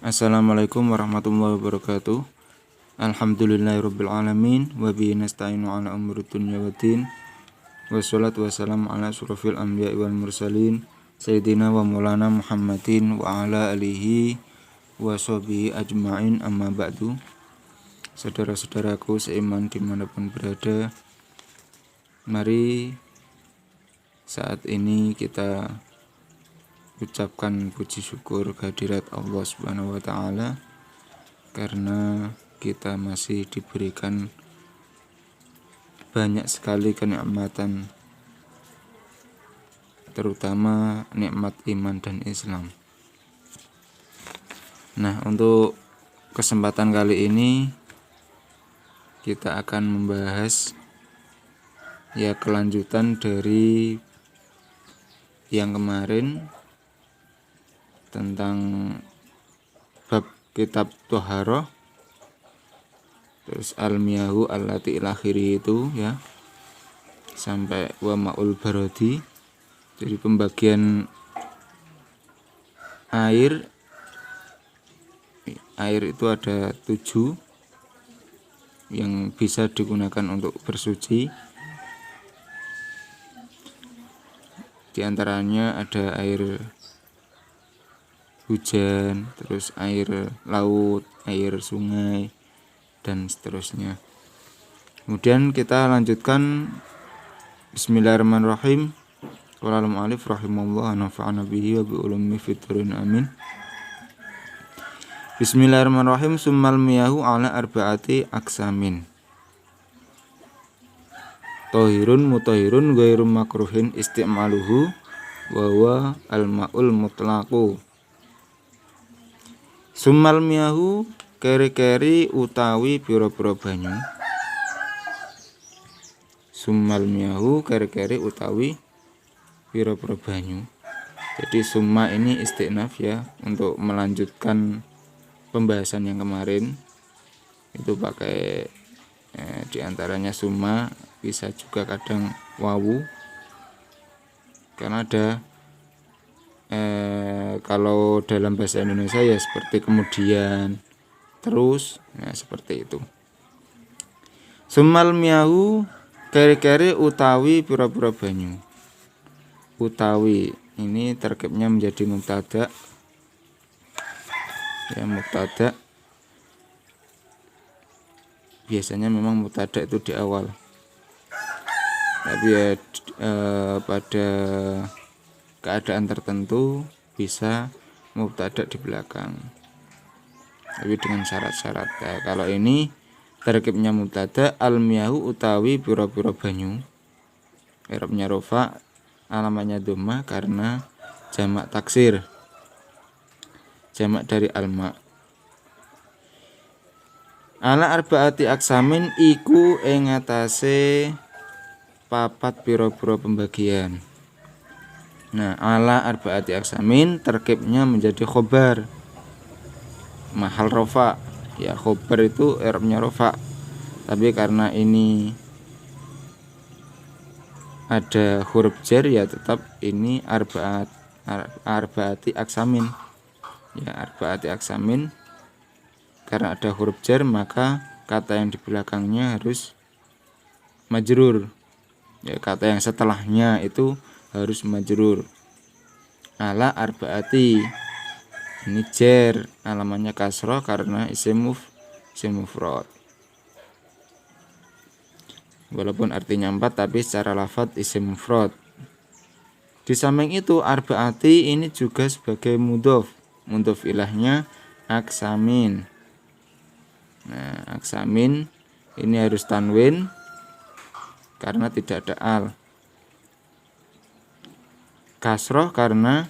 Assalamualaikum warahmatullahi wabarakatuh. Alhamdulillahirrabbilalamin. Wabihi nasta'inu ala umuri dunya waddin. Wassalatu wassalamu ala asyrafil anbiya'i wal mursalin Sayyidina wa maulana Muhammadin wa ala alihi wa sahbihi ajma'in, amma ba'du. Saudara-saudaraku seiman dimanapun berada, mari saat ini kita ucapkan puji syukur kehadirat Allah Subhanahu wa taala karena kita masih diberikan banyak sekali kenikmatan, terutama nikmat iman dan Islam. Nah, untuk kesempatan kali ini kita akan membahas kelanjutan dari yang kemarin tentang bab kitab Toharoh, terus al-miyahu allati ilakhiri itu sampai wa ma'ul barodi. Jadi pembagian air itu ada 7 yang bisa digunakan untuk bersuci. Di antaranya ada air hujan, terus air laut, air sungai, dan seterusnya. Kemudian kita lanjutkan. Bismillahirrahmanirrahim. Qala al-mu'allif rahimahullah nafa'ana bihi wa bi ulumi fid dharain amin. Bismillahirrahmanirrahim. Summal miyahu ala arba'ati aksamin. Tohirun mutahirun ghairu makruhin isti'maluhu wa huwa al-ma'ul mutlaqu. Summal miyahu keri-keri utawi pira-pira banyu. Summal miyahu keri-keri utawi pira-pira banyu. Jadi summa ini istinaf untuk melanjutkan pembahasan yang kemarin. Itu pakai diantaranya summa, bisa juga kadang wawu, karena ada kalau dalam bahasa Indonesia seperti kemudian, terus, seperti itu. Summal miyahu keri-keri utawi pira-pira banyu. Utawi ini terkibnya menjadi mubtada. Mubtada biasanya memang mubtada itu di awal, tapi pada keadaan tertentu bisa mubtada di belakang, tapi dengan syarat-syarat. Kalau ini terkibnya mubtada, al-miyahu utawi pira-pira banyu, i'rabnya rofa, alamatnya dhamma karena jamak taksir, jamak dari alma. Ala arba'ati aksamin iku ing atase papat pira-pira pembagian. Nah, ala arba'ati aksamin terkibnya menjadi khobar mahal rofa. Khobar itu i'rabnya rofa, tapi karena ini ada huruf jar tetap ini arba'ati aksamin. Arba'ati aksamin, karena ada huruf jar maka kata yang di belakangnya harus majrur. Kata yang setelahnya itu harus majrur. Ala arba'ati ini jar, alamannya kasroh karena isim mufrad. Walaupun artinya 4, tapi secara lafadz isim mufrad. Di samping itu arba'ati ini juga sebagai mudhof ilahnya aksamin. Nah, aksamin ini harus tanwin karena tidak ada al. Kasroh karena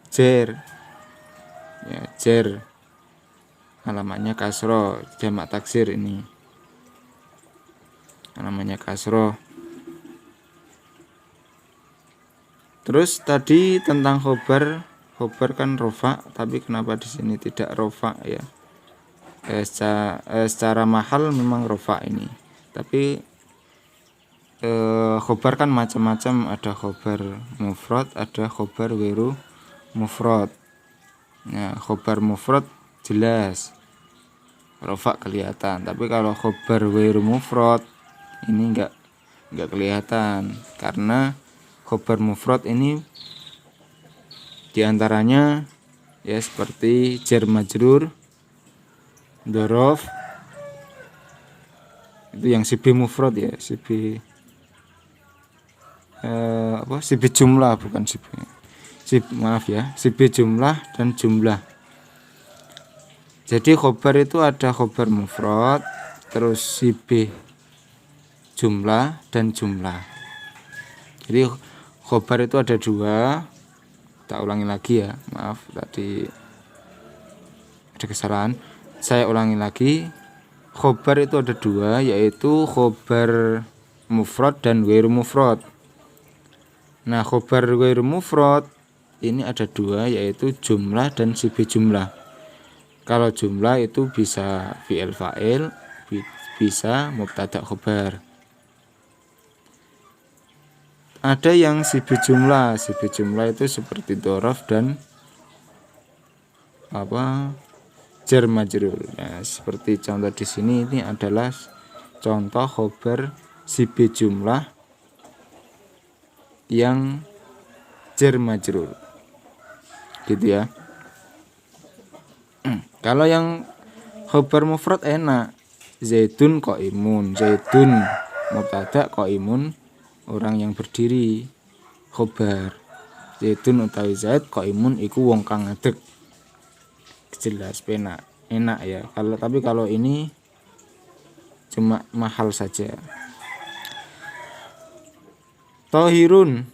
jar. Jar alamatnya kasroh, jamak taksir ini namanya kasroh. Terus tadi tentang khobar kan rofa, tapi kenapa di sini tidak rofa secara mahal memang rofa ini, tapi khobar kan macam-macam, ada khobar mufrad, ada khobar ghairu mufrad. Khobar mufrad jelas, rofa kelihatan. Tapi kalau khobar ghairu mufrad ini enggak kelihatan, karena khobar mufrad ini diantaranya ya seperti jar majrur, dzaraf, itu yang sibih mufrad ya, sibih sibih jumlah, bukan sibih, maaf ya, sibih jumlah dan jumlah. Jadi khobar itu ada khobar mufrad, terus sibih jumlah dan jumlah. Jadi khobar itu ada dua. Tak ulangi lagi ya, maaf tadi ada kesalahan, saya ulangi lagi. Khobar itu ada dua, yaitu khobar mufrad dan ghairu mufrad. Nah, khobar ghairu mufrad ini ada dua, yaitu jumlah dan sibih jumlah. Kalau jumlah itu bisa fi'il fa'il, bisa mubtada khobar. Ada yang sibih jumlah itu seperti dzaraf dan jar majrur. Nah, seperti contoh di sini, ini adalah contoh khobar sibih jumlah yang jar majrur. Gitu ya. Kalau yang khobar mufrad enak. Zaidun qaimun, zaidun mubtada, qaimun orang yang berdiri. Khobar zaidun utawi zaid, qaimun iku wong kang ngadeg. Jelas enak ya. Tapi kalau ini cuma mahal saja. Tahirun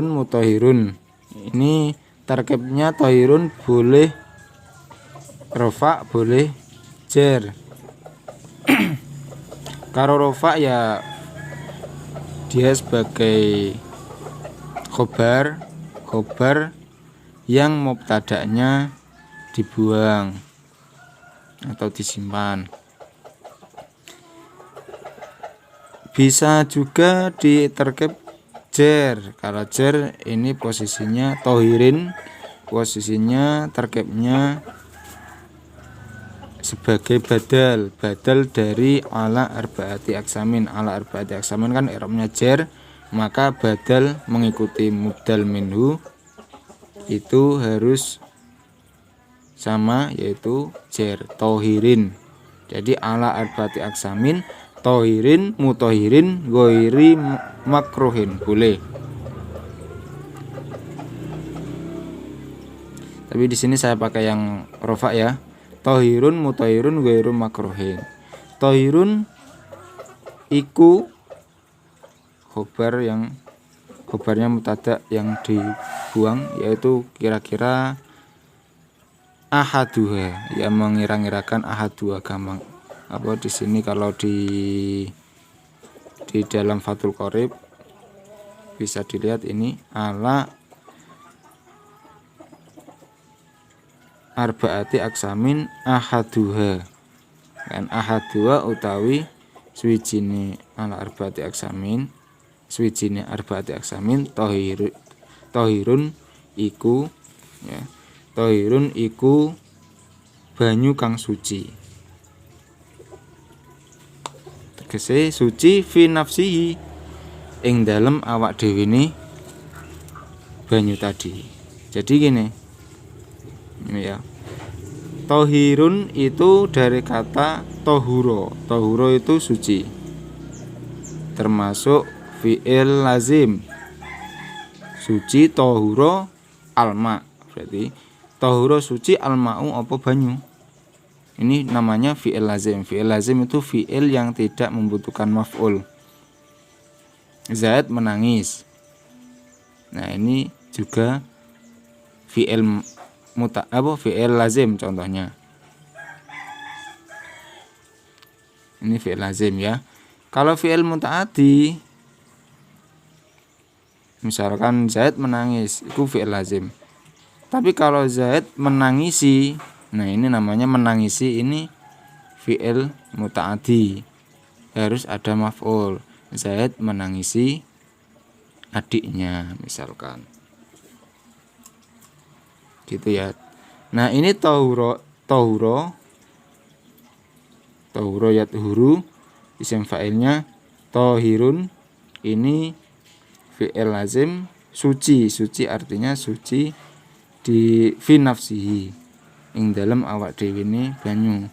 mutahirun. Ini tarkibnya tahirun boleh rofa, boleh jar. Kalau rofa ya dia sebagai khobar yang mubtada'nya dibuang atau disimpan. Bisa juga di tarkib jar. Kalau jar ini posisinya tohirin, posisinya tarkibnya sebagai badal dari ala arba'ati aksamin. Ala arba'ati aksamin kan i'rabnya jar, maka badal mengikuti mubdal minhu itu harus sama, yaitu jar, tohirin. Jadi ala arba'ati aksamin, tohirin, mutohirin, ghairi makruhin, boleh. Tapi di sini saya pakai yang rofa ya. Tohirun, mutohirun, ghairu makruhin. Tohirun iku khobarnya mubtada yang dibuang, yaitu kira-kira ahaduha, yang mengira-ngirakan ahadua, gampang. Di sini kalau di dalam Fathul Qorib bisa dilihat ini ala arba'ati aksamin ahaduha. Kan ahadua utawi swijine ala arba'ati aksamin, swijine arba'ati aksamin tohirun iku ya. Tohirun iku banyu kang suci. Tegese suci fi nafsihi, ing dalem awak dhewe ne banyu tadi. Jadi gini. Ini ya. Tohirun itu dari kata tohuro. Tohuro itu suci, termasuk fi'il lazim. Suci tohuro alma, berarti tohuro suci, alma'u apa banyu. Ini namanya fi'il lazim. Fi'il lazim itu fi'il yang tidak membutuhkan maf'ul. Zaid menangis. Nah, ini juga fi'il fi'il lazim contohnya. Ini fi'il lazim ya. Kalau fi'il muta'addi, misalkan Zaid menangis, itu fi'il lazim. Tapi kalau Zaid menangisi, nah ini namanya menangisi, ini fi'il muta'addi. Harus ada maf'ul. Zaid menangisi adiknya misalkan. gitu ya. Nah ini tohuro yathuru isim fa'ilnya, tohirun ini fi'il lazim, suci artinya suci di fi nafsihi ing dalam awak dhewe ne banyu.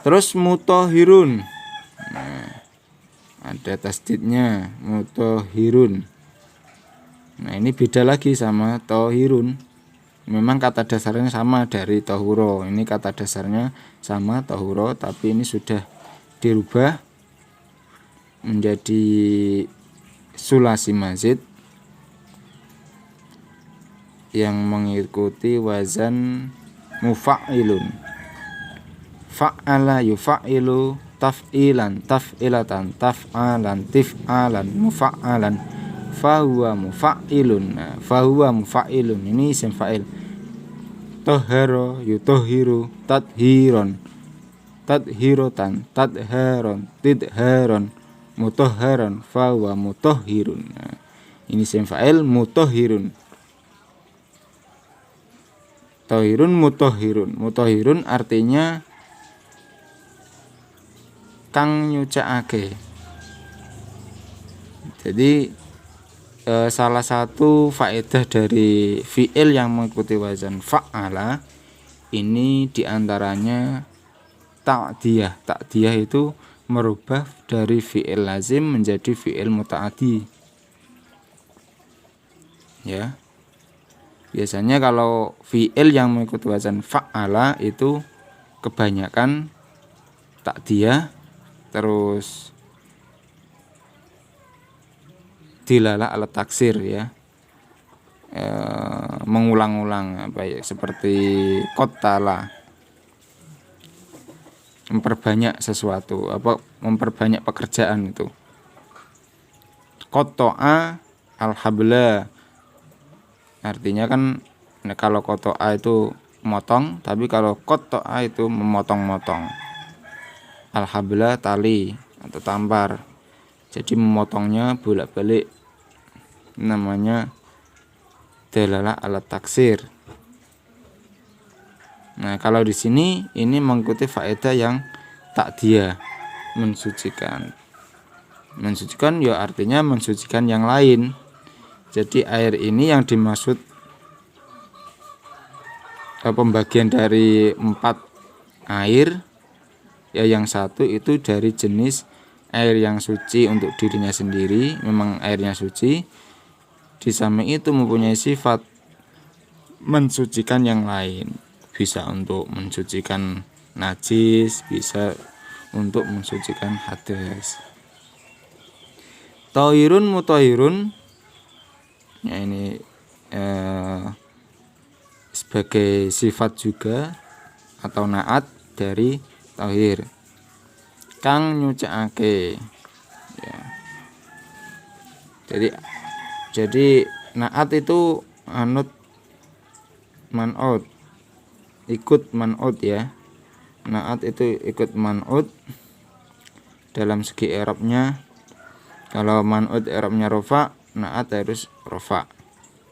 Terus mutahhirun, nah ada tasdidnya, mutahhirun. Nah ini beda lagi sama tohirun. Memang kata dasarnya sama dari tohuro. Ini kata dasarnya sama tohuro, tapi ini sudah dirubah menjadi sulasi mazid yang mengikuti wazan mufa'ilun. Fa'ala yufa'ilu, taf'ilan, taf'ilatan, taf'alan, tif'alan, mufa'alan, fahuwa mufa'ilun. Nah, fahuwa mufa'ilun ini isim fa'il. Toharo yutohiru, tadhiron, tadhirotan, tadharon, tidharon, mutoharon, fahuwa mutohirun. Nah, ini isim fa'il mutohirun. Tohirun mutohirun. Mutohirun artinya kang nyucakake. Jadi salah satu faedah dari fi'il yang mengikuti wazan fa'ala ini diantaranya ta'diyah. Ta'diyah itu merubah dari fi'il lazim menjadi fi'il muta'addi. Ya. Biasanya kalau fi'il yang mengikuti wazan fa'ala itu kebanyakan ta'diyah terus dilalah alat taksir ya, mengulang-ulang apa ya, seperti qotala, memperbanyak sesuatu, apa memperbanyak pekerjaan itu. Qata'a al-habla artinya kan kalau qata'a itu motong, tapi kalau qata'a itu memotong-motong. Al-habla tali atau tampar, jadi memotongnya bolak-balik, namanya dalalah alat taksir. Nah kalau di sini ini mengikuti faedah yang ta'diyah, mensucikan. Mensucikan ya artinya mensucikan yang lain. Jadi air ini yang dimaksud pembagian dari 4 air ya, yang satu itu dari jenis air yang suci untuk dirinya sendiri, memang airnya suci. Di samping itu mempunyai sifat mensucikan yang lain, bisa untuk mensucikan najis, bisa untuk mensucikan hadas. Tohirun mutahirun ya ini sebagai sifat juga atau naat dari tohir, kang nyucakake ya. Jadi naat itu anut man'ut, ikut man'ut ya. Naat itu ikut man'ut dalam segi i'rabnya. Kalau man'ut i'rabnya rofa, naat harus rofa.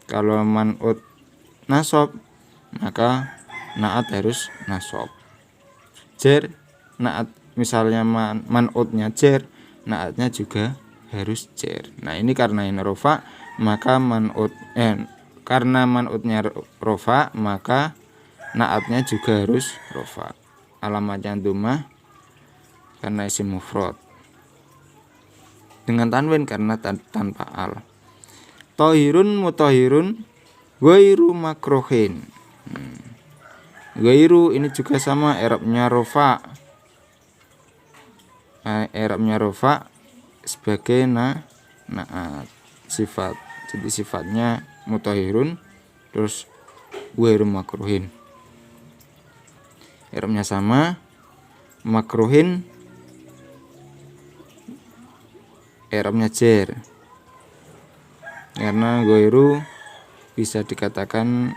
Kalau man'ut nasab, maka naat harus nasab. Jer, naat misalnya man'utnya jer, naatnya juga harus jer. Nah ini karena ini rofa, maka karena man'utnya rofa, maka naatnya juga harus rofa. Alamatnya dhammah karena isim mufrad, dengan tanwin karena tanpa al. Tohirun mutahirun ghairu makruhin. Ghairu ini juga sama, i'rabnya rofa. I'rabnya rofa sebagai naat sifat. Jadi sifatnya mutahirun terus ghairu makruhin. I'rabnya sama, makruhin i'rabnya jer. Karena ghairu bisa dikatakan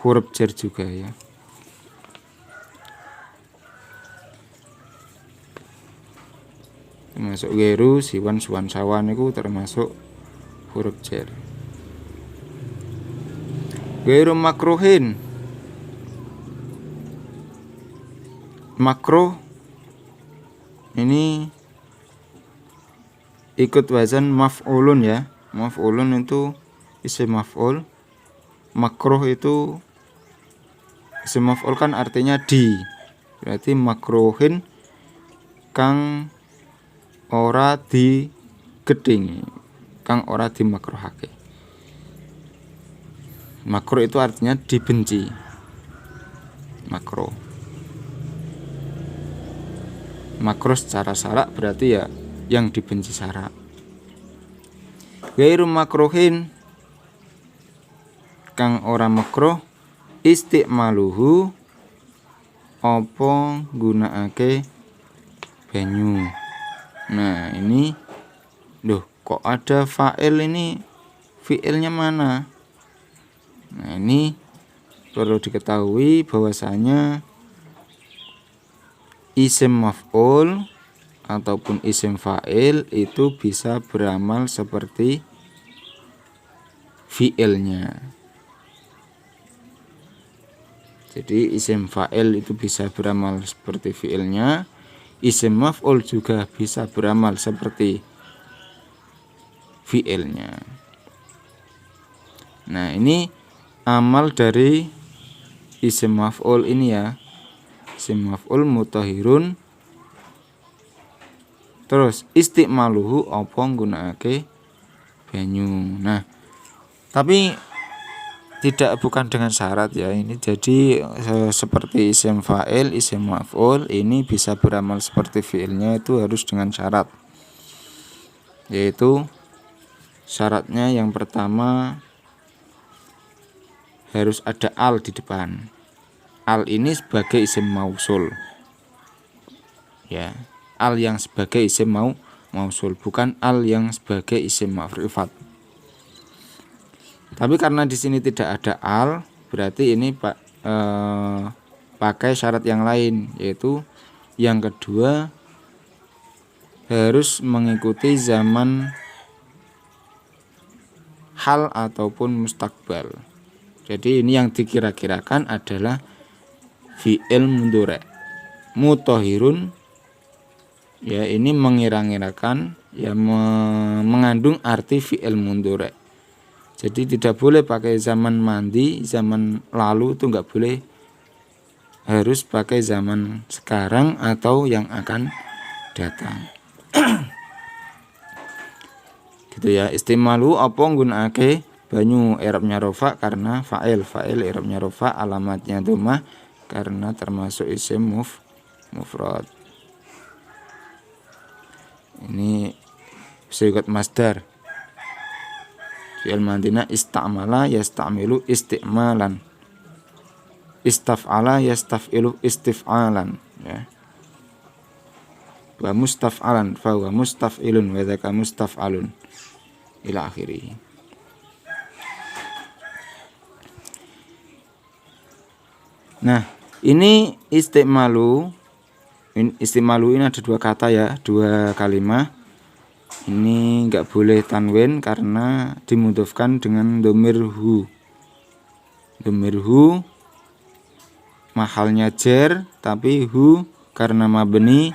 huruf jer juga ya. Termasuk ghairu, siwan, suwan, sawan itu termasuk huruf jar. Ghairu makruhin, makruh ini ikut wazan maf'ulun ya. Maf'ulun itu isim maf'ul, makruh itu isim maf'ul kan artinya di, berarti makruhin kang ora digedhingi, kang ora dimakruhake. Makruh itu artinya dibenci. Makruh. Makruh secara syarak berarti ya yang dibenci syarak. Ghairu makruhin kang ora makruh istimaluhu apa gunakake banyu. Nah, ini loh, kok ada fa'il, ini fi'ilnya mana? Nah, ini perlu diketahui bahwasanya isim maf'ul ataupun isim fa'il itu bisa beramal seperti fi'ilnya. Jadi isim fa'il itu bisa beramal seperti fi'ilnya, isim maf'ul juga bisa beramal seperti fi'ilnya. Nah, ini amal dari isim maf'ul ini ya. Isim maf'ul mutahhirun, terus istimaluhu apa nggunakake banyu. Nah, tapi bukan dengan syarat ya ini. Jadi seperti isim fa'il, isim maf'ul ini bisa beramal seperti fi'ilnya itu harus dengan syarat. Yaitu syaratnya yang pertama harus ada al di depan. Al ini sebagai isim mausul. Ya, al yang sebagai isim mausul, bukan al yang sebagai isim ma'rifat. Tapi karena di sini tidak ada al, berarti ini pakai syarat yang lain, yaitu yang kedua harus mengikuti zaman hal ataupun mustakbal. Jadi ini yang dikira-kirakan adalah fi'il mudhari' mutahhirun. Ya, ini mengira-ngirakan ya, mengandung arti fi'il mudhari'. Jadi tidak boleh pakai zaman mandi, zaman lalu itu enggak boleh. Harus pakai zaman sekarang atau yang akan datang. Gitu ya. Istimalu apa nggunakake banyu, i'rabnya rafa karena fa'il i'rabnya rafa, alamatnya dhammah karena termasuk isim mufrad. Ini sigat masdar. Fi'il madina istamala yastamilu istimalan, istaf'ala yastaf'ilu istif'alan ya. Wa mustaf'alan fa wa mustaf'ilun wa dzaka mustaf'alun ila akhirih. Nah, ini istimalu. Istimalu ini ada dua kata ya, dua kalimat. Ini enggak boleh tanwin karena dimudhofkan dengan dhamir hu. Dhamir hu mahalnya jar, tapi hu karena mabni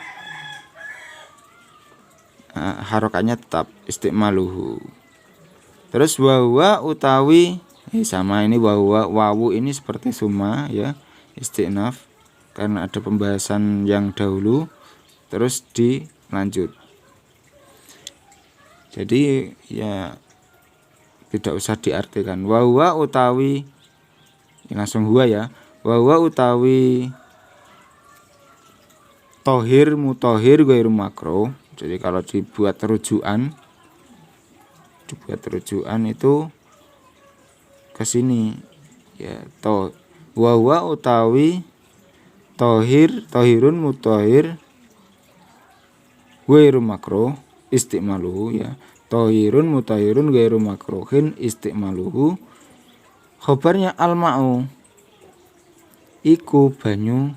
harokatnya tetap istimaluhu. Terus wawa utawi sama ini wawu ini seperti summa ya, istinaf karena ada pembahasan yang dahulu terus dilanjut. Jadi ya tidak usah diartikan. Wawa utawi langsung huwa ya. Wawa utawi tohir mutahhir ghairu makruh. Jadi kalau dibuat rujukan itu ke sini ya, wawa utawi tohirun mutahhir ghairu makruh istimaluhu ya. Tohirun mutahhirun ghairu makruhin istimaluhu. Khobarnya al-ma'u iku banyu,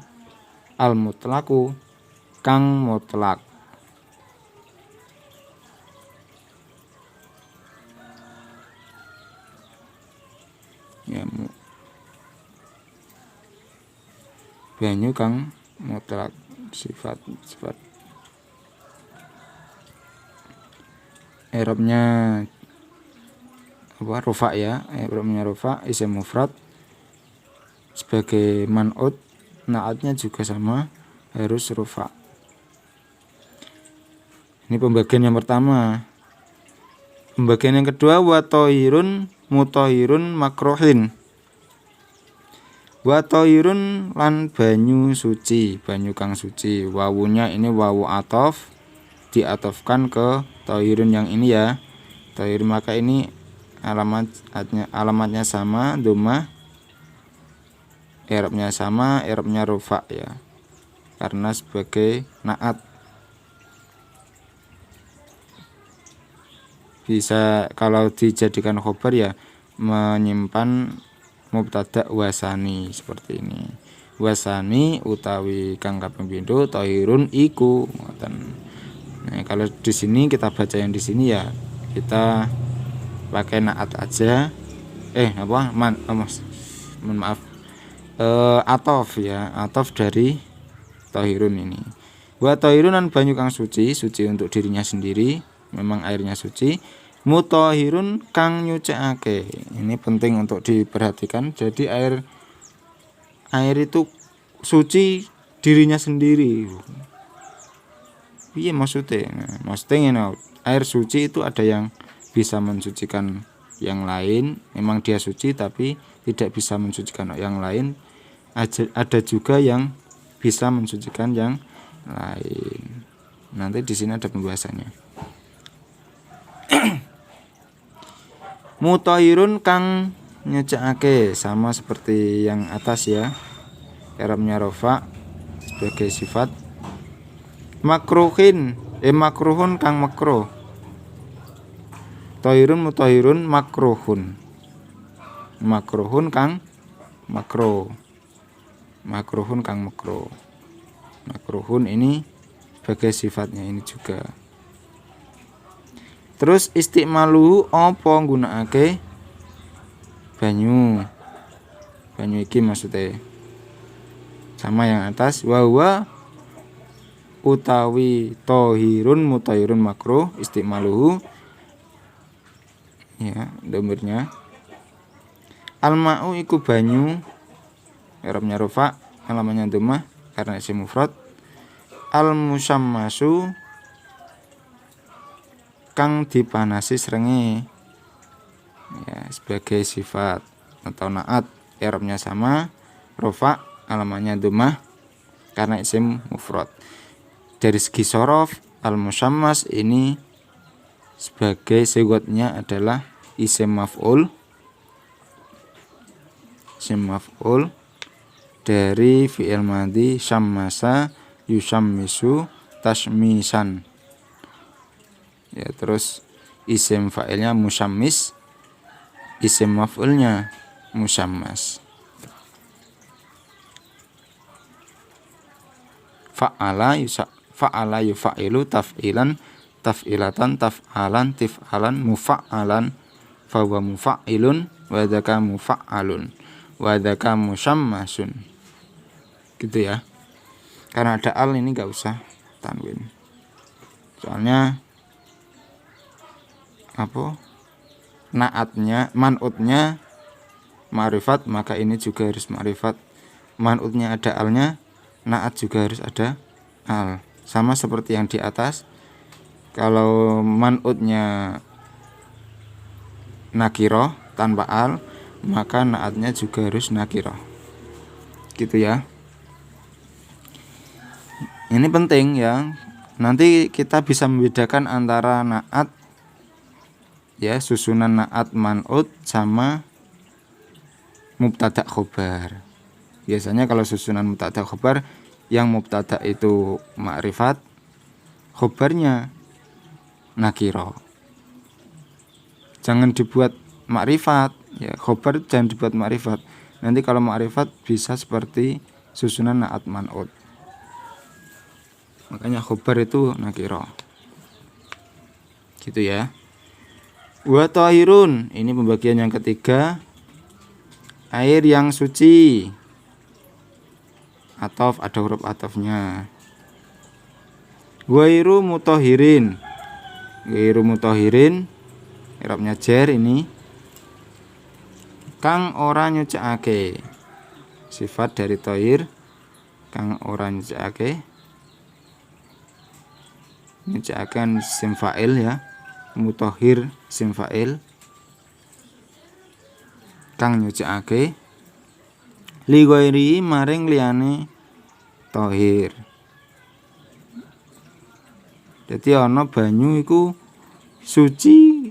al-mutlaku kang mutlak. banyu kang mutlak sifat i'rabnya apa rufa ya, i'rabnya rufa isim mufrad sebagai man'ut, naatnya juga sama harus rufa. Ini pembagian yang pertama. Pembagian yang kedua, wa thahirun mutahhirun makruhin. Wa thahirun lan banyu suci, banyu kang suci. Wawunya ini wawu ataf, diatofkan ke thahirun yang ini ya. Thahir, maka ini alamatnya sama, dhammah. I'rabnya sama, i'rabnya rufa ya. Karena sebagai naat. Bisa kalau dijadikan khobar ya menyimpan mubtada wasani seperti ini. Wasani utawi kang kaping pindho thahirun iku ngoten. Nah, kalau di sini kita baca yang di sini ya kita pakai naat aja. Maaf. Atof ya, atof dari thahirun ini. Wa thahirunan banyu kang suci, suci untuk dirinya sendiri, memang airnya suci. Mutahhirun kang nyucikake. Ini penting untuk diperhatikan. Jadi air itu suci dirinya sendiri. Iya maksudnya. Maksudnya air suci itu ada yang bisa mensucikan yang lain. Memang dia suci tapi tidak bisa mensucikan yang lain. Ada juga yang bisa mensucikan yang lain. Nanti di sini ada pembahasannya. Mutahhirun kang nyucikake, sama seperti yang atas ya. I'rabnya rafa sebagai sifat. Makruhin, makruhun kang makruh. Thahirun mutahhirun makruhun. Makruhun kang makruh. Makruhun kang makruh. Makruhun ini sebagai sifatnya ini juga. Terus istimaluhu apa nggunakake banyu. Banyu iki maksudnya sama yang atas. Wa utawi thahirun mutahhirun makruh istimaluhu ya dhamirnya. Alma'u iku banyu, i'rabnya rufa, alamatnya dhammah karena isim mufrad. Al-musammasu kang dipanasi srenge ya sebagai sifat atau naat, i'rabnya sama rufa, alamatnya dhammah karena isim mufrad. Dari segi shorof al-musammas ini sebagai sigatnya adalah isim maf'ul. Isim maf'ul dari fi'il madhi syammasa yusammisu tashmisan. Ya, terus isim fa'ilnya musammis, isim maf'ulnya musammas. Fa'ala yufa'ilu taf'ilan taf'ilatan taf'alan tif'alan mufa'alan fahuwa mufa'ilun wa dzaka mufa'alun wa dzaka musammasun. Gitu ya. Karena ada al ini enggak usah tanwin. Soalnya naatnya, man'utnya ma'rifat, maka ini juga harus ma'rifat. Man'utnya ada alnya, naat juga harus ada al. Sama seperti yang di atas. Kalau man'utnya nakiroh tanpa al, maka naatnya juga harus nakiroh. Gitu ya. Ini penting ya. Nanti kita bisa membedakan antara naat ya, susunan naat man'ut sama mubtada khobar. Biasanya kalau susunan mubtada khobar, yang mubtada itu ma'rifat, khobarnya nakiro. Jangan dibuat ma'rifat ya, khobar jangan dibuat ma'rifat. Nanti kalau ma'rifat bisa seperti susunan naat man'ut. Makanya khobar itu nakiro. Gitu ya. Wa thahirun, ini pembagian yang ketiga. Air yang suci. atof, ada huruf atofnya. Ghairu mutahhirin. Ghairu mutahhirin i'rabnya jar ini. Kang ora nyucikake. Sifat dari tohir kang ora nyucikake. Nyucikake kan isim fa'il ya. Mutahhir isim fa'il. Kang nyucikake li ghairi maring liyane tohir. Jadi ana banyu iku suci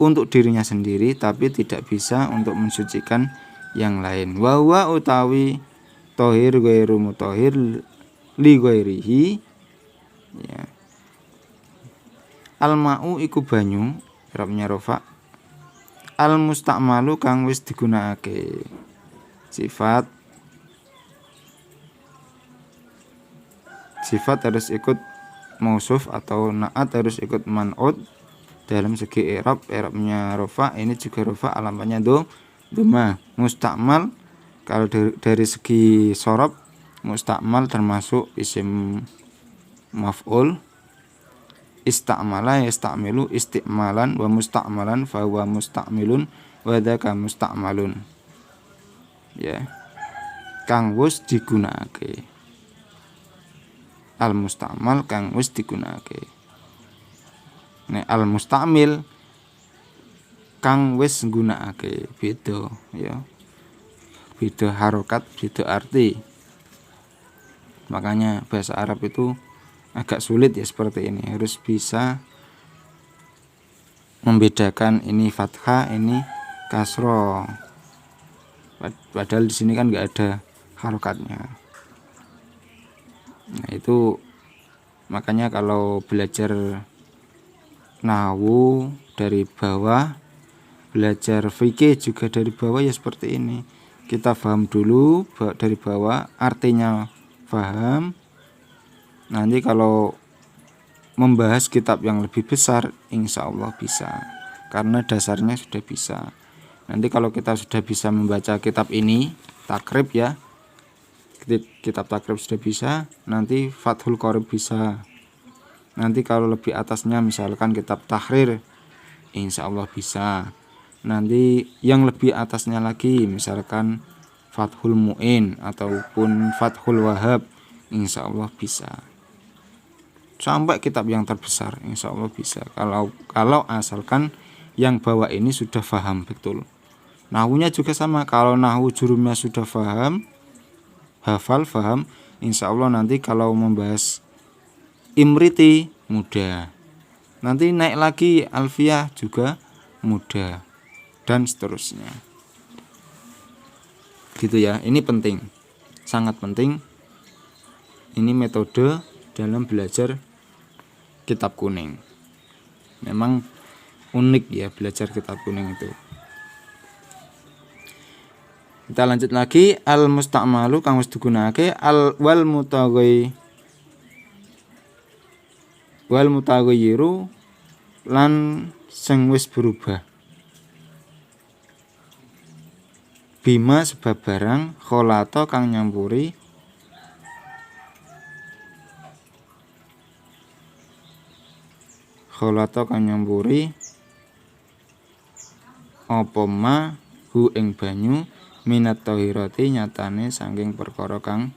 untuk dirinya sendiri tapi tidak bisa untuk mensucikan yang lain. Wa huwa utawi tohir ghairu mutahhir li ghairihi ya. Al ma'u iku banyu, i'rabnya rafa. Al musta'malu kang wis digunakake. Sifat harus ikut mausuf atau na'at harus ikut man'ut. Dalam segi i'rabnya rafa ini juga rafa, alamatnya dhamma. Musta'mal kalau dari segi sorob, musta'mal termasuk isim maf'ul. Ista'mala yasta'milu isti'malan wa musta'malan fa huwa musta'milun wa dzaka musta'malun. Ya. Kang wis digunakake. Al musta'mal kang wis digunakake. Nek al mustamil kang wis nggunakake, beda ya. Beda harokat, beda arti. Makanya bahasa Arab itu agak sulit ya seperti ini. Harus bisa membedakan ini fathah, ini kasroh. Padahal di sini kan nggak ada harokatnya. Nah itu makanya kalau belajar nahwu dari bawah, belajar fikih juga dari bawah ya seperti ini. Kita paham dulu dari bawah, artinya paham. Nanti kalau membahas kitab yang lebih besar insya Allah bisa, karena dasarnya sudah bisa. Nanti kalau kita sudah bisa membaca kitab ini takrib ya, kitab takrib sudah bisa, nanti Fathul Qorib bisa. Nanti kalau lebih atasnya misalkan kitab tahrir insya Allah bisa. Nanti yang lebih atasnya lagi misalkan Fathul Mu'in ataupun Fathul Wahhab insya Allah bisa. Sampai kitab yang terbesar insya Allah bisa. Kalau asalkan yang bawah ini sudah paham betul. Nahwunya juga sama. Kalau nahwu jurumnya sudah paham, hafal, paham, insya Allah nanti kalau membahas imriti mudah. Nanti naik lagi alfiyah juga mudah, dan seterusnya. Gitu ya. Ini penting, sangat penting. Ini metode dalam belajar kitab kuning. Memang unik ya belajar kitab kuning itu. Kita lanjut lagi. Al musta'malu kang wis digunakake, al wal mutaghayyiru lan sing wis berubah. Bima sebab barang, kholata kang nyampuri, apa ma hu ing banyu minat tahirati nyatane saking perkara kang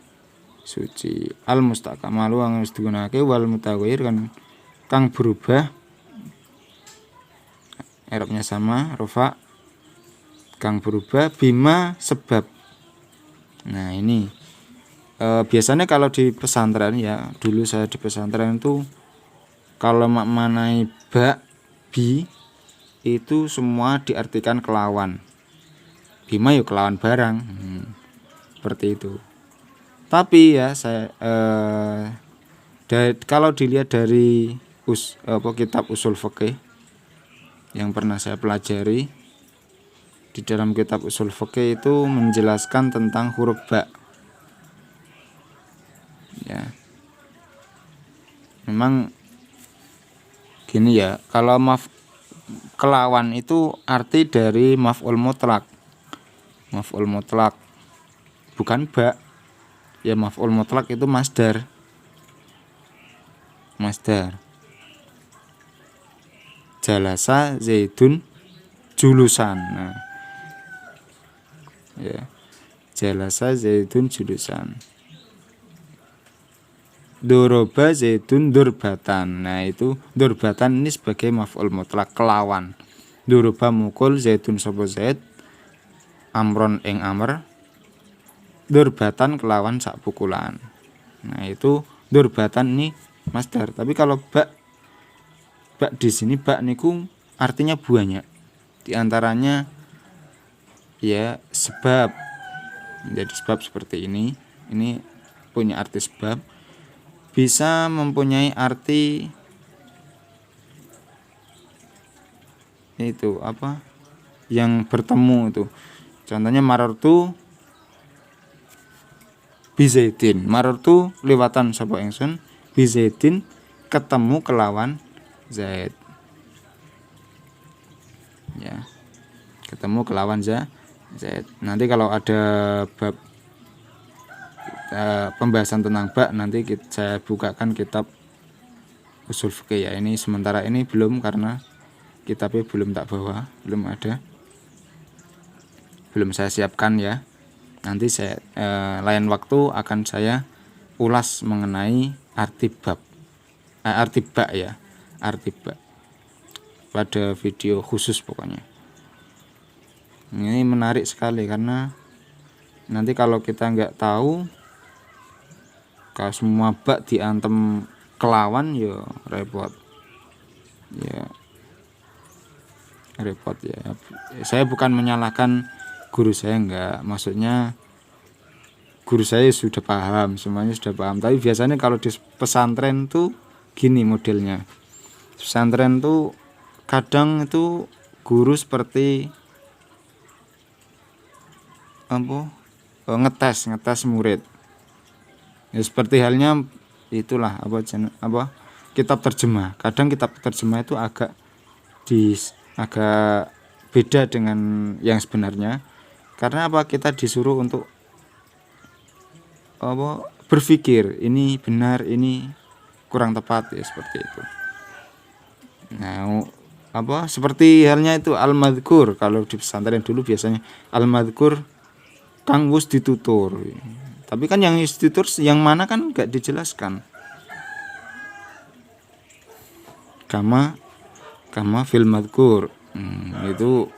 suci. Al mustaqamalu kang wis digunakake, wal mutaghayyir kang berubah, i'rabnya sama, rafa, kang berubah, bima sebab. Nah ini biasanya kalau di pesantren ya, dulu saya di pesantren itu kalau maknai ba, bi itu semua diartikan kelawan. Bima yuk kelawan barang, seperti itu. Tapi ya saya kalau dilihat dari kitab usul fikih yang pernah saya pelajari, di dalam kitab usul fikih itu menjelaskan tentang huruf ba. Ya, memang gini ya, kalau kelawan itu arti dari maf'ul mutlak. Maf'ul mutlak bukan ba. Ya maf'ul mutlak itu masdar. Jalasa Zaidun julusan. Nah, ya. Jalasa Zaidun julusan. Doroba Zaidun durbatan. Nah, itu durbatan ini sebagai maf'ul mutlak kelawan. Doroba mukul Zaidun sapa Zaid, amron ing amr, durbatan kelawan sak pukulan. Nah, itu durbatan ini masdar. Tapi kalau bak di sini bak niku artinya banyak. Di antaranya ya sebab. Menjadi sebab seperti ini. Ini punya arti sebab. Bisa mempunyai arti itu apa? Yang bertemu itu. Contohnya marartu bizaidin. Marartu lewatan sapa ingsun bizaidin ketemu kelawan Zaid. Ya. Ketemu kelawan Zaid. Nanti kalau ada bab pembahasan tentang bak nanti saya bukakan kitab usul fikih ya. Ini sementara ini belum karena kitabnya belum tak bawa, belum ada, belum saya siapkan ya. Nanti saya lain waktu akan saya ulas mengenai arti bab, arti bak ya, arti bak pada video khusus pokoknya. Ini menarik sekali karena nanti kalau kita nggak tahu, kalau semua bak diantem kelawan ya repot. Ya repot ya. Saya bukan menyalahkan guru saya, enggak. Maksudnya guru saya sudah paham, semuanya sudah paham. Tapi biasanya kalau di pesantren tuh gini modelnya. Pesantren tuh kadang itu guru seperti apa? Ngetes murid. Ya seperti halnya itulah apa kitab terjemah. Kadang kitab terjemah itu agak beda dengan yang sebenarnya. Karena apa? Kita disuruh untuk berpikir ini benar, ini kurang tepat ya, seperti itu. Nah, seperti halnya itu al-madhkur. Kalau di pesantren dulu biasanya al-madhkur kang wis ditutur. Tapi kan yang ditutur yang mana kan enggak dijelaskan. Kama fil madhkur. Itu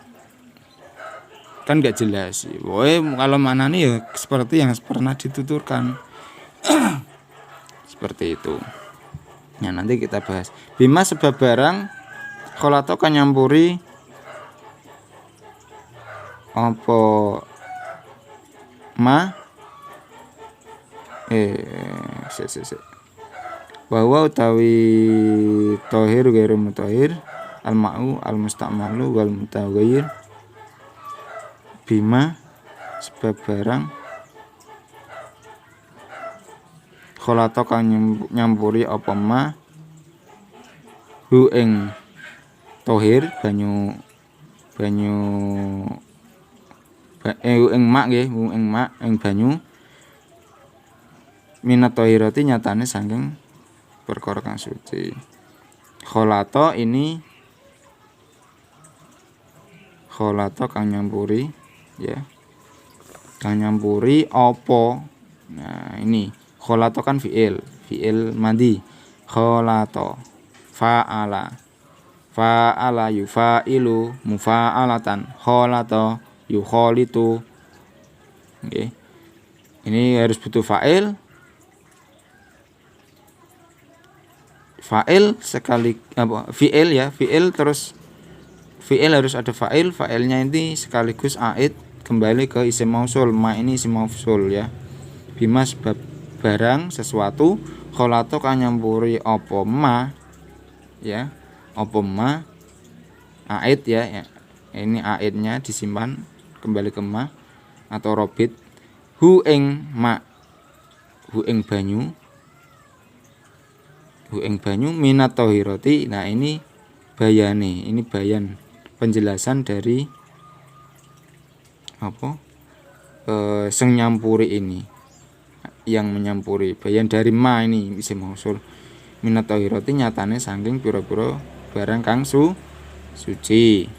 kan enggak jelas. Woe kalau mana nih ya seperti yang pernah dituturkan. Seperti itu. Nah, nanti kita bahas. Bima sebab barang kholato kan nyampuri apa ma bahwa utawi tohir gairu mutahir al-ma'u al-musta'malu wal mutaghayyir bima sebab barang kholato kang nyampuri apa ma hu ing tohir banyu ing mak nggih, ing mak ing banyu minat tohirati nyatane saking perkara kang suci. Kholato ini kholato kang nyampuri ya. Kang nyampuri apa? Nah, ini kholato kan fi'il madi. Kholato fa'ala yufa'ilu mufa'alatan kholato yukholitu. Oke. Ini harus butuh fa'il sekali fi'il ya, fi'il terus fi'il harus ada fa'ilnya ini sekaligus aid kembali ke isim mausul. Ma ini isim mausul ya. Bima sebab barang sesuatu kholato kan nyampuri apa ma ya, apa ma aid ya. Ini aidnya disimpan kembali ke ma atau robit hu ing ma hu ing banyu minat tohiroti. Nah, ini bayane, ini bayan penjelasan dari apa sing nyampuri ini. yang menyampuri. Bayan dari ma ini isim mausul. Minat tahirati nyatane saking pira-pira barang kang suci.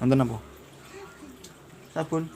Wonten apa? Sabun.